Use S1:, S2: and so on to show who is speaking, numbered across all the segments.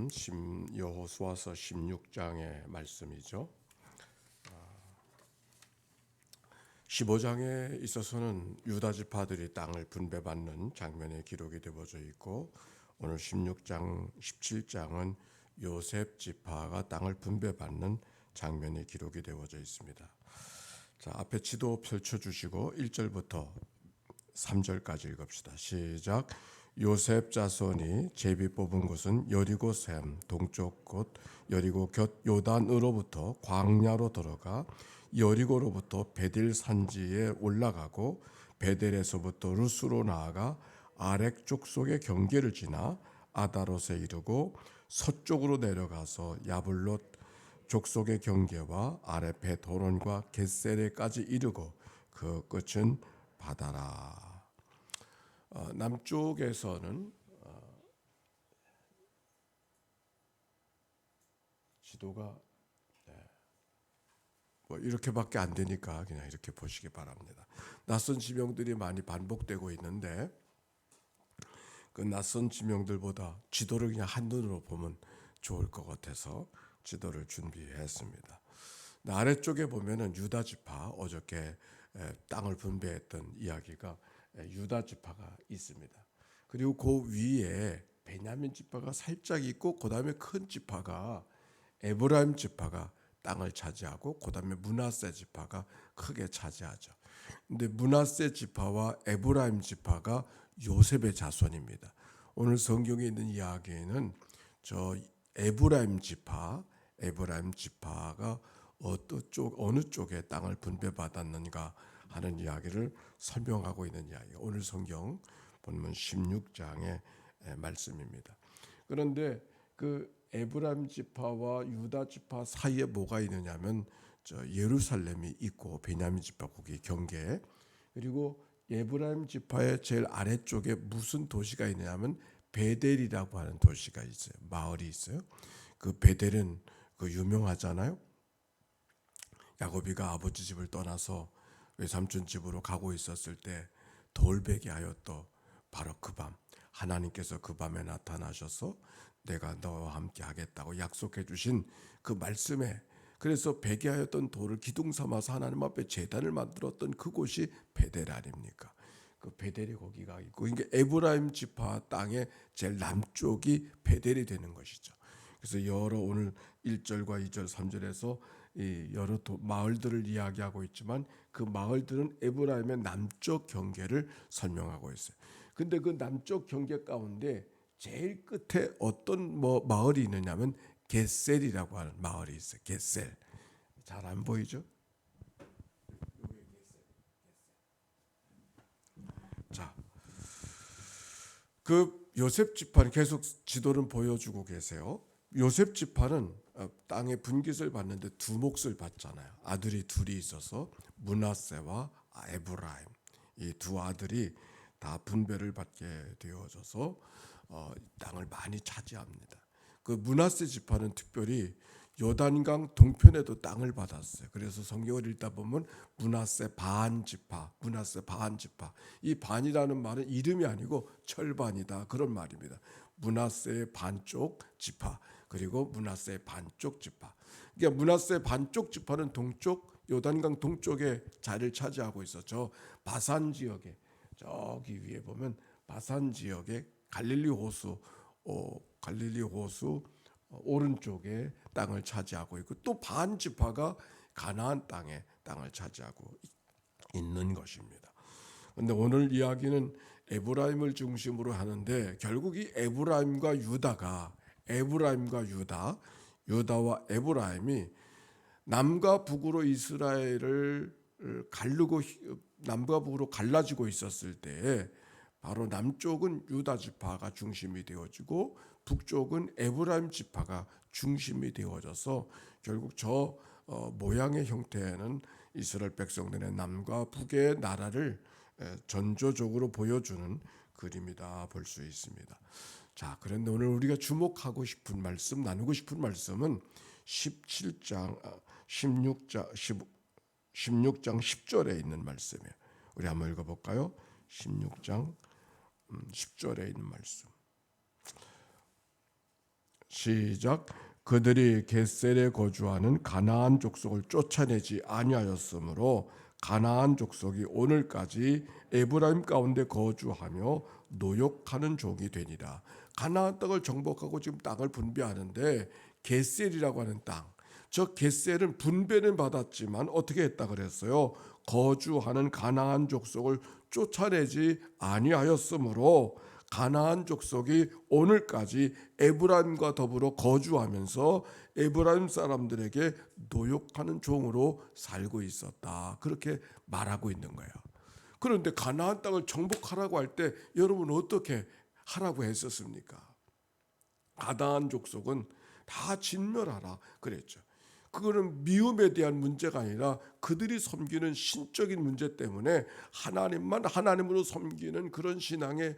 S1: 말씀 여호수아서 16장의 말씀이죠. 15장에 있어서는 유다 지파들이 땅을 분배받는 장면의 기록이 되어져 있고, 오늘 16장, 17장은 요셉 지파가 땅을 분배받는 장면의 기록이 되어져 있습니다. 자, 앞에 지도 펼쳐주시고 1절부터 3절까지 읽읍시다. 시작. 요셉 자손이 제비 뽑은 곳은 여리고 샘 동쪽 곳 여리고 곁 요단으로부터 광야로 들어가 여리고로부터 베델 산지에 올라가고 베델에서부터 루스로 나아가 아렉 족속의 경계를 지나 아다롯에 이르고 서쪽으로 내려가서 야블롯 족속의 경계와 아래 벳호론과 겟세레까지 이르고 그 끝은 바다라. 남쪽에서는 지도가 뭐 이렇게밖에 안 되니까 그냥 이렇게 보시기 바랍니다. 낯선 지명들이 많이 반복되고 있는데 그 낯선 지명들보다 지도를 그냥 한눈으로 보면 좋을 것 같아서 지도를 준비했습니다. 아래쪽에 보면은 유다 지파, 어저께 땅을 분배했던 이야기가 유다 지파가 있습니다. 그리고 그 위에 베냐민 지파가 살짝 있고, 그 다음에 큰 지파가 에브라임 지파가 땅을 차지하고, 그 다음에 므낫세 지파가 크게 차지하죠. 근데 므낫세 지파와 에브라임 지파가 요셉의 자손입니다. 오늘 성경에 있는 이야기에는 저 에브라임 지파가 어느 쪽에 땅을 분배받았는가 하는 이야기를 설명하고 있는 이야기. 오늘 성경 본문 16장의 말씀입니다. 그런데 그 에브라임 지파와 유다 지파 사이에 뭐가 있느냐면 예루살렘이 있고 베냐민 지파 거기 경계, 그리고 에브라임 지파의 제일 아래쪽에 무슨 도시가 있느냐면 베델이라고 하는 도시가 있어요. 마을이 있어요. 그 베델은 그 유명하잖아요. 야곱이가 아버지 집을 떠나서 외삼촌 집으로 가고 있었을 때 돌베개 하였던 바로 그 밤, 하나님께서 그 밤에 나타나셔서 내가 너와 함께 하겠다고 약속해 주신 그 말씀에, 그래서 베개하였던 돌을 기둥 삼아서 하나님 앞에 제단을 만들었던 그곳이 베델 아닙니까? 그 베델이 거기가 있고, 그러니까 에브라임 지파 땅의 제일 남쪽이 베델이 되는 것이죠. 그래서 여러 오늘 1절과 2절, 3절에서 이 여러 마을들을 이야기하고 있지만 그 마을들은 에브라임의 남쪽 경계를 설명하고 있어요. 근데 그 남쪽 경계 가운데 제일 끝에 어떤 마을이 있느냐면 겟셀이라고 하는 마을이 있어요. 겟셀. 잘 안 보이죠? 자, 그 요셉 지파는 계속 지도를 보여주고 계세요. 요셉 지파는 땅의 분깃을 받는데 두 몫을 받잖아요. 아들이 둘이 있어서 므낫세와 에브라임, 이 두 아들이 다 분배를 받게 되어져서 땅을 많이 차지합니다. 그 므낫세 지파는 특별히 요단강 동편에도 땅을 받았어요. 그래서 성경을 읽다 보면 므낫세 반 지파, 이 반이라는 말은 이름이 아니고 절반이다 그런 말입니다. 므낫세의 반쪽 지파, 그리고 므낫세의 반쪽 지파. 그러니까 므낫세 반쪽 지파는 동쪽 요단강 동쪽에 자리를 차지하고 있었죠. 바산 지역에, 저기 위에 보면 바산 지역에 갈릴리 호수 오른쪽에 땅을 차지하고 있고, 또 반 지파가 가나안 땅에 땅을 차지하고 있는 것입니다. 그런데 오늘 이야기는 에브라임을 중심으로 하는데, 결국 이 유다와 에브라임이 남과 북으로 이스라엘을 가르고 남과 북으로 갈라지고 있었을 때에 바로 남쪽은 유다 지파가 중심이 되어지고 북쪽은 에브라임 지파가 중심이 되어져서 결국 저 모양의 형태는 이스라엘 백성들의 남과 북의 나라를 전조적으로 보여주는 그림이다 볼 수 있습니다. 자, 그런데 오늘 우리가 주목하고 싶은 말씀, 나누고 싶은 말씀은 16장 10절에 있는 말씀이에요. 우리 한번 읽어볼까요? 16장 10절에 있는 말씀. 시작. 그들이 겟셀에 거주하는 가나안 족속을 쫓아내지 아니하였으므로 가나안 족속이 오늘까지 에브라임 가운데 거주하며 노역하는 종이 되니라. 가나안 땅을 정복하고 지금 땅을 분배하는데 겟셀이라고 하는 땅, 저 겟셀은 분배는 받았지만 어떻게 했다 그랬어요? 거주하는 가나안 족속을 쫓아내지 아니하였으므로 가나안 족속이 오늘까지 에브라임과 더불어 거주하면서 에브라임 사람들에게 노역하는 종으로 살고 있었다. 그렇게 말하고 있는 거예요. 그런데 가나안 땅을 정복하라고 할 때 여러분 어떻게 하라고 했었습니까? 가나안 족속은 다 진멸하라 그랬죠. 그거는 미움에 대한 문제가 아니라 그들이 섬기는 신적인 문제 때문에 하나님만 하나님으로 섬기는 그런 신앙의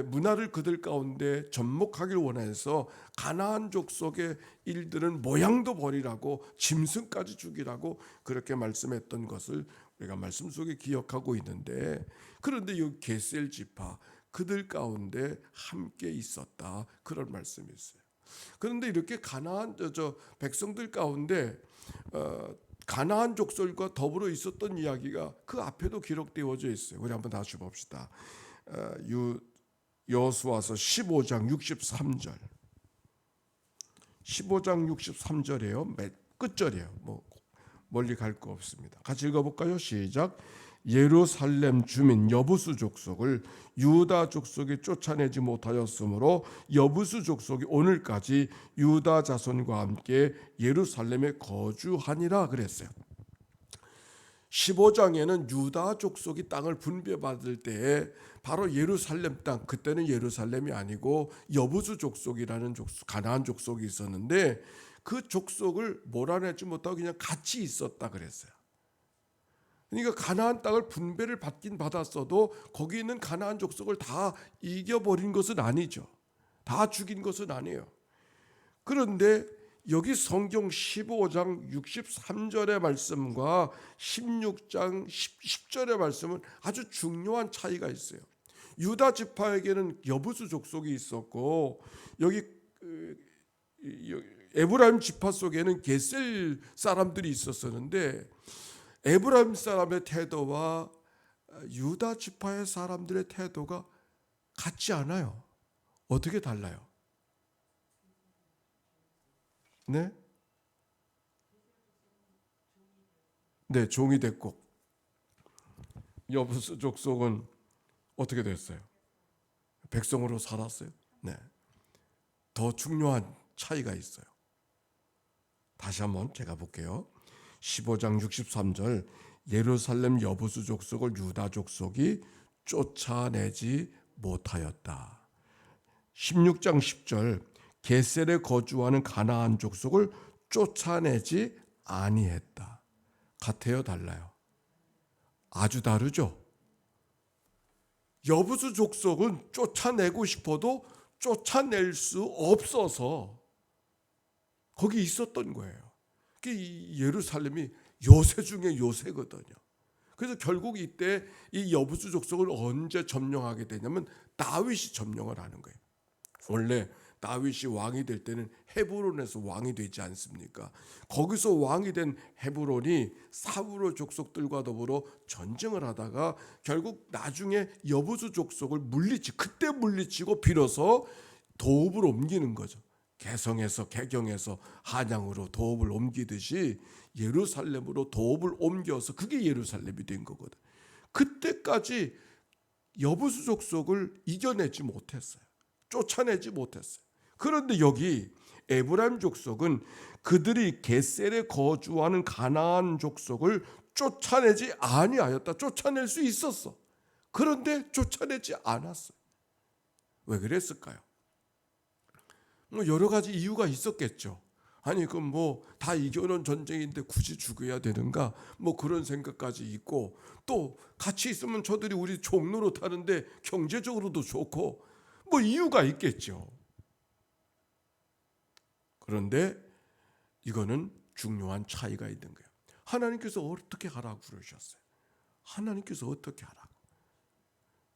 S1: 문화를 그들 가운데 접목하길 원해서 가나안 족속의 일들은 모양도 버리라고 짐승까지 죽이라고 그렇게 말씀했던 것을 우리가 말씀 속에 기억하고 있는데, 그런데 이 겟셀 지파 그들 가운데 함께 있었다 그런 말씀이 있어요. 그런데 이렇게 가나안 백성들 가운데 가나안 족속과 더불어 있었던 이야기가 그 앞에도 기록되어져 있어요. 우리 한번 다시 봅시다. 여호수아서 15장 63절. 15장 63절이에요. 맨 끝절이에요. 뭐 멀리 갈 거 없습니다. 같이 읽어볼까요? 시작. 예루살렘 주민 여부수 족속을 유다 족속이 쫓아내지 못하였으므로 여부수 족속이 오늘까지 유다 자손과 함께 예루살렘에 거주하니라 그랬어요. 15장에는 유다 족속이 땅을 분배받을 때에 바로 예루살렘 땅, 그때는 예루살렘이 아니고 여부수 족속이라는 가나안 족속이 있었는데 그 족속을 몰아내지 못하고 그냥 같이 있었다 그랬어요. 그러니까 가나안 땅을 분배를 받긴 받았어도 거기 있는 가나안 족속을 다 이겨버린 것은 아니죠. 다 죽인 것은 아니에요. 그런데 여기 성경 15장 63절의 말씀과 16장 10절의 말씀은 아주 중요한 차이가 있어요. 유다 지파에게는 여부수 족속이 있었고 여기 에브라임 지파 속에는 겟셀 사람들이 있었었는데 에브라임 사람의 태도와 유다 지파의 사람들의 태도가 같지 않아요. 어떻게 달라요? 네? 네, 종이 됐고 여부수 족속은 어떻게 됐어요? 백성으로 살았어요. 네, 더 중요한 차이가 있어요. 다시 한번 제가 볼게요. 15장 63절 예루살렘 여부수 족속을 유다 족속이 쫓아내지 못하였다. 16장 10절 겟셀에 거주하는 가나안 족속을 쫓아내지 아니했다. 같아요, 달라요? 아주 다르죠. 여부수 족속은 쫓아내고 싶어도 쫓아낼 수 없어서 거기 있었던 거예요. 예루살렘이 요새 중에 요새거든요. 그래서 결국 이때 이 여부수 족속을 언제 점령하게 되냐면 다윗이 점령을 하는 거예요. 원래 다윗이 왕이 될 때는 헤브론에서 왕이 되지 않습니까? 거기서 왕이 된 헤브론이 사울의 족속들과 더불어 전쟁을 하다가 결국 나중에 여부수 족속을 그때 물리치고 비로소 도읍을 옮기는 거죠. 개경에서 한양으로 도읍을 옮기듯이 예루살렘으로 도읍을 옮겨서 그게 예루살렘이 된 거거든. 그때까지 여부수 족속을 이겨내지 못했어요. 쫓아내지 못했어요. 그런데 여기 에브라임 족속은 그들이 겟셀에 거주하는 가나안 족속을 쫓아내지 아니하였다. 쫓아낼 수 있었어. 그런데 쫓아내지 않았어요. 왜 그랬을까요? 뭐 여러 가지 이유가 있었겠죠. 아니 그럼 뭐 다 이겨놓은 전쟁인데 굳이 죽어야 되는가? 뭐 그런 생각까지 있고 또 같이 있으면 저들이 우리 종로로 타는데 경제적으로도 좋고 뭐 이유가 있겠죠. 그런데 이거는 중요한 차이가 있는 거예요. 하나님께서 어떻게 하라고 그러셨어요? 하나님께서 어떻게 하라고?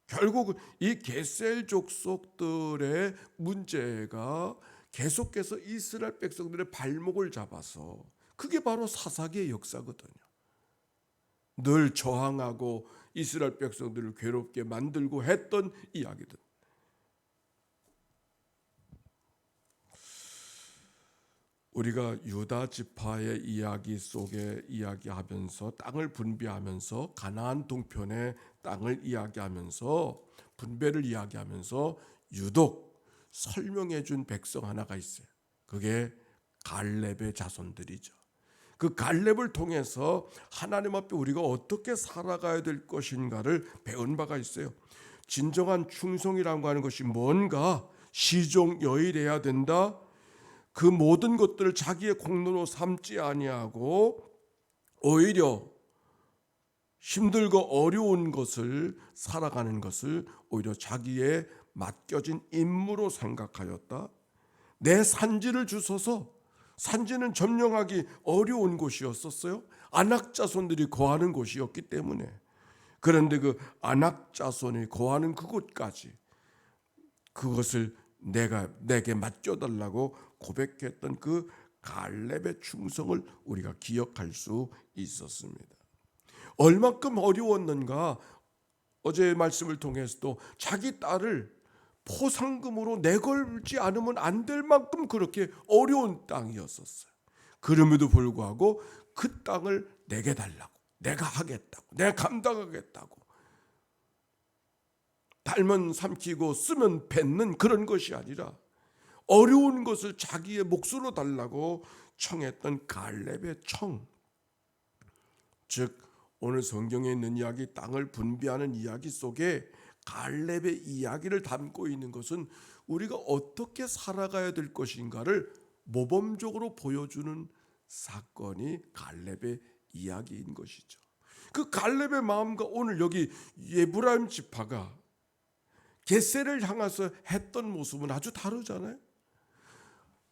S1: 결국 이 겟셀 족속들의 문제가 계속해서 이스라엘 백성들의 발목을 잡아서, 그게 바로 사사기의 역사거든요. 늘 저항하고 이스라엘 백성들을 괴롭게 만들고 했던 이야기들. 우리가 유다 지파의 이야기 속에 이야기하면서 땅을 분배하면서 가나안 동편의 땅을 이야기하면서 분배를 이야기하면서 유독 설명해 준 백성 하나가 있어요. 그게 갈렙의 자손들이죠. 그 갈렙을 통해서 하나님 앞에 우리가 어떻게 살아가야 될 것인가를 배운 바가 있어요. 진정한 충성이라고 하는 것이 뭔가, 시종여일해야 된다. 그 모든 것들을 자기의 공로로 삼지 아니하고 오히려 힘들고 어려운 것을 살아가는 것을 오히려 자기의 맡겨진 임무로 생각하였다. 내 산지를 주소서. 산지는 점령하기 어려운 곳이었었어요. 아낙 자손들이 거하는 곳이었기 때문에. 그런데 그 아낙 자손이 거하는 그곳까지 그것을 내게 맡겨달라고 고백했던 그 갈렙의 충성을 우리가 기억할 수 있었습니다. 얼마큼 어려웠는가. 어제의 말씀을 통해서도 자기 딸을 포상금으로 내걸지 않으면 안 될 만큼 그렇게 어려운 땅이었었어요. 그럼에도 불구하고 그 땅을 내게 달라고, 내가 하겠다고, 내가 감당하겠다고, 달면 삼키고 쓰면 뱉는 그런 것이 아니라 어려운 것을 자기의 몫으로 달라고 청했던 갈렙의 청. 즉 오늘 성경에 있는 이야기, 땅을 분배하는 이야기 속에 갈렙의 이야기를 담고 있는 것은 우리가 어떻게 살아가야 될 것인가를 모범적으로 보여주는 사건이 갈렙의 이야기인 것이죠. 그 갈렙의 마음과 오늘 여기 에브라임 지파가 겟셀을 향해서 했던 모습은 아주 다르잖아요.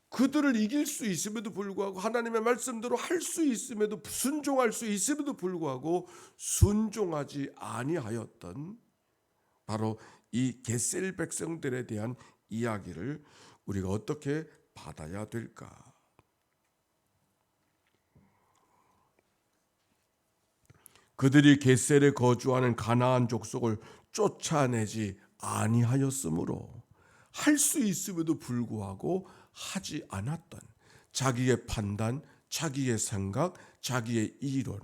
S1: 그들을 이길 수 있음에도 불구하고, 하나님의 말씀대로 할 수 있음에도, 순종할 수 있음에도 불구하고 순종하지 아니하였던 바로 이 겟셀 백성들에 대한 이야기를 우리가 어떻게 받아야 될까? 그들이 겟셀에 거주하는 가나안 족속을 쫓아내지 아니하였으므로 할 수 있음에도 불구하고 하지 않았던 자기의 판단, 자기의 생각, 자기의 이론.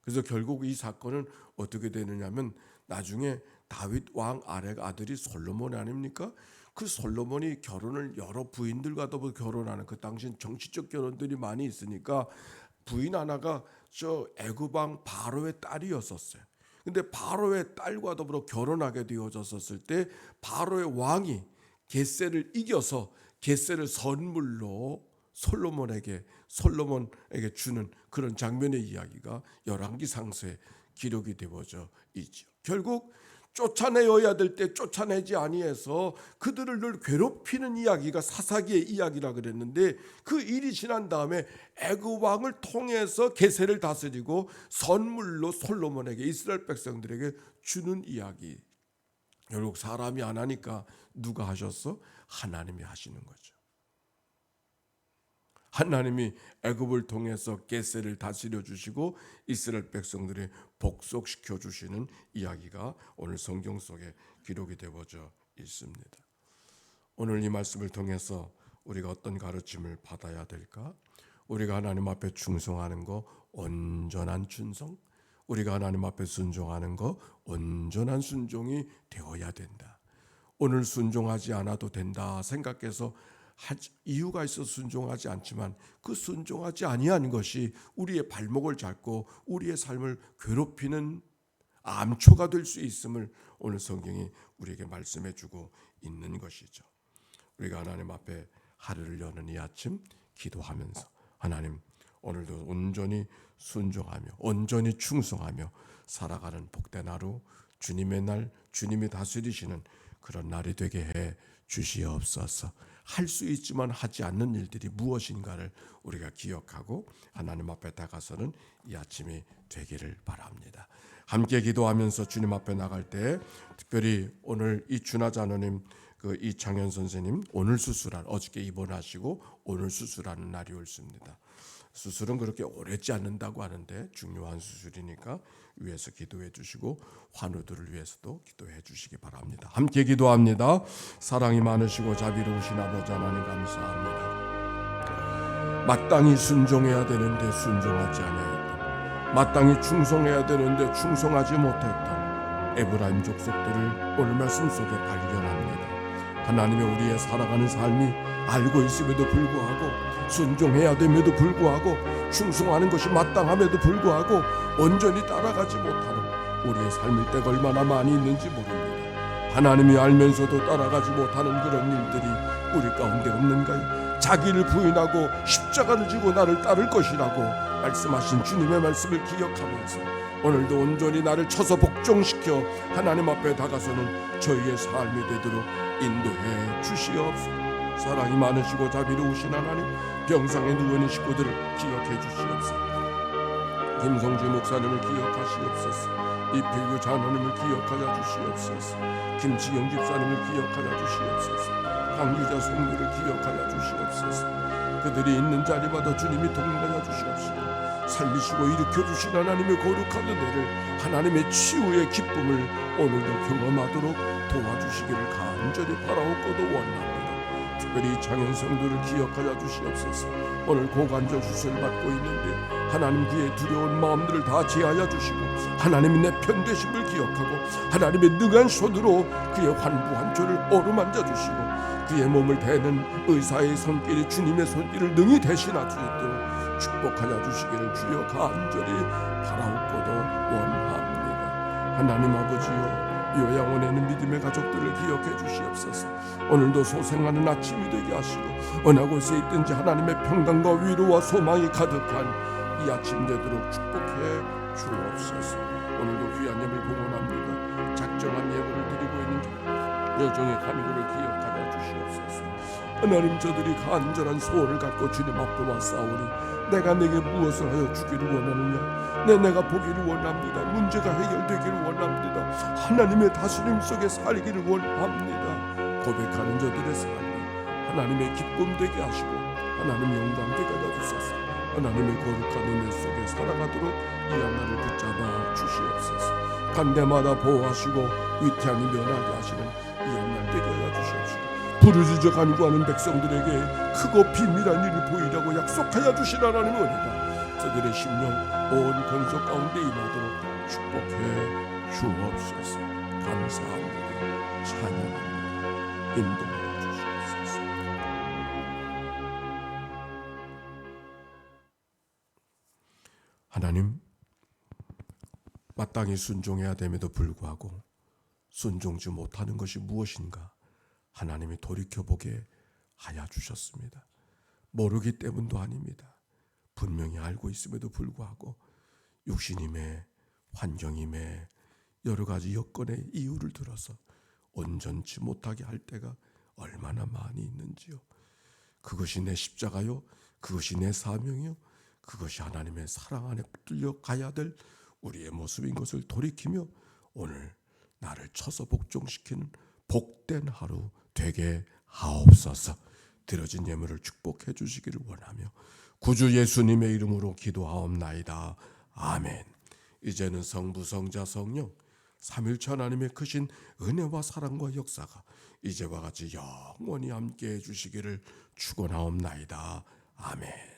S1: 그래서 결국 이 사건은 어떻게 되느냐면 나중에 다윗 왕 아들이 솔로몬 아닙니까? 그 솔로몬이 결혼을 여러 부인들과도 결혼하는, 그 당시 정치적 결혼들이 많이 있으니까 부인 하나가 저 애굽 왕 바로의 딸이었었어요. 근데 바로의 딸과 더불어 결혼하게 되어졌을 때 바로의 왕이 겟셀을 이겨서 겟셀을 선물로 솔로몬에게 주는 그런 장면의 이야기가 열왕기 상서에 기록이 되어져 있죠. 결국 쫓아내어야 될 때 쫓아내지 아니해서 그들을 늘 괴롭히는 이야기가 사사기의 이야기라 그랬는데, 그 일이 지난 다음에 애굽 왕을 통해서 겟셀을 다스리고 선물로 솔로몬에게, 이스라엘 백성들에게 주는 이야기. 결국 사람이 안 하니까 누가 하셨어? 하나님이 하시는 거죠. 하나님이 애굽을 통해서 겟셀을 다스려 주시고 이스라엘 백성들이 복속시켜 주시는 이야기가 오늘 성경 속에 기록이 되어져 있습니다. 오늘 이 말씀을 통해서 우리가 어떤 가르침을 받아야 될까? 우리가 하나님 앞에 충성하는 거 온전한 충성, 우리가 하나님 앞에 순종하는 거 온전한 순종이 되어야 된다. 오늘 순종하지 않아도 된다 생각해서 이유가 있어 순종하지 않지만, 그 순종하지 아니한 것이 우리의 발목을 잡고 우리의 삶을 괴롭히는 암초가 될 수 있음을 오늘 성경이 우리에게 말씀해 주고 있는 것이죠. 우리가 하나님 앞에 하루를 여는 이 아침 기도하면서, 하나님 오늘도 온전히 순종하며 온전히 충성하며 살아가는 복된 하루, 주님의 날, 주님이 다스리시는 그런 날이 되게 해 주시옵소서. 할 수 있지만 하지 않는 일들이 무엇인가를 우리가 기억하고 하나님 앞에 다가서는 이 아침이 되기를 바랍니다. 함께 기도하면서 주님 앞에 나갈 때, 특별히 오늘 이 주나자노님 그 이창현 선생님 오늘 수술한 어저께 입원하시고 오늘 수술하는 날이 옳습니다. 수술은 그렇게 오래지 않는다고 하는데 중요한 수술이니까 위해서 기도해 주시고 환우들을 위해서도 기도해 주시기 바랍니다. 함께 기도합니다. 사랑이 많으시고 자비로우신 아버지 하나님 감사합니다. 마땅히 순종해야 되는데 순종하지 아니하였던, 마땅히 충성해야 되는데 충성하지 못했던 에브라임 족속들을 오늘 말씀 속에 발견합니다. 하나님의 우리의 살아가는 삶이 알고 있음에도 불구하고 순종해야 됨에도 불구하고 충성하는 것이 마땅함에도 불구하고 온전히 따라가지 못하는 우리의 삶일 때가 얼마나 많이 있는지 모릅니다. 하나님이 알면서도 따라가지 못하는 그런 일들이 우리 가운데 없는가요? 자기를 부인하고 십자가를 지고 나를 따를 것이라고 말씀하신 주님의 말씀을 기억하면서 오늘도 온전히 나를 쳐서 복종시켜 하나님 앞에 다가서는 저희의 삶이 되도록 인도해 주시옵소서. 사랑이 많으시고 자비로우신 하나님, 병상에 누워있는 식구들을 기억해 주시옵소서. 김성주 목사님을 기억하시옵소서. 이필규 장로님을 기억하여 주시옵소서. 김치경 집사님을 기억하여 주시옵소서. 강기자 성도를 기억하여 주시옵소서. 그들이 있는 자리마다 주님이 동행하여 주시옵시고 살리시고 일으켜 주신 하나님의 거룩한 은혜를, 하나님의 치유의 기쁨을 오늘도 경험하도록 도와주시기를 간절히 바라옵고도 원합니다. 특별히 장현 성도를 기억하여 주시옵소서. 오늘 고관절 수술을 받고 있는데 하나님 그의 두려운 마음들을 다 제하여 주시고 하나님이 내 편 되심을 기억하고 하나님의 능한 손으로 그의 환부한조를 어루만져 주시고 그의 몸을 대는 의사의 손길이 주님의 손길을 능히 대신하 수 있도록 축복하여 주시기를 주여 간절히 바라옵고도 원합니다. 하나님 아버지여, 요양원에 있는 믿음의 가족들을 기억해 주시옵소서. 오늘도 소생하는 아침이 되게 하시고 어느 곳에 있든지 하나님의 평강과 위로와 소망이 가득한 이 아침 되도록 축복해 주옵소서. 오늘도 귀한 예물 봉헌합니다. 작정한 예물을 드리고 있는 여종의 가미고를 기억하여 주시옵소서. 하나님, 저들이 간절한 소원을 갖고 주님 앞에 왔사오니 내가 내게 무엇을 하여 주기를 원하느냐? 내가 보기를 원합니다. 문제가 해결되기를 원합니다. 하나님의 다스림 속에 살기를 원합니다. 고백하는 저들의 삶이 하나님의 기쁨 되게 하시고 하나님 영광 되게 해주소서. 하나님의 거룩한 은혜 속에 살아가도록 이 하나를 붙잡아 주시옵소서. 간 데마다 보호하시고 위태함이 면하게 하시는 이 한날 되게 하여 주시옵소서. 부르짖어 간구하는 백성들에게 크고 비밀한 일을 보이라고 약속하여 주신 하나님의 은혜가 저들의 심령 온 권속 가운데 임하도록 축복해 주옵소서. 감사합니다. 찬양합니다. 인도하여 주시옵소서. 하나님, 마땅히 순종해야 됨에도 불구하고 순종지 못하는 것이 무엇인가 하나님이 돌이켜보게 하여 주셨습니다. 모르기 때문도 아닙니다. 분명히 알고 있음에도 불구하고 육신임에 환경임에 여러 가지 여건의 이유를 들어서 온전치 못하게 할 때가 얼마나 많이 있는지요. 그것이 내 십자가요, 그것이 내 사명이요, 그것이 하나님의 사랑 안에 붙들려 가야 될 우리의 모습인 것을 돌이키며 오늘 나를 쳐서 복종시키는 복된 하루 되게 하옵소서. 드려진 예물을 축복해 주시기를 원하며 구주 예수님의 이름으로 기도하옵나이다. 아멘. 이제는 성부, 성자, 성령 삼일체 하나님의 크신 은혜와 사랑과 역사가 이제와 같이 영원히 함께해 주시기를 축원하옵나이다. 아멘.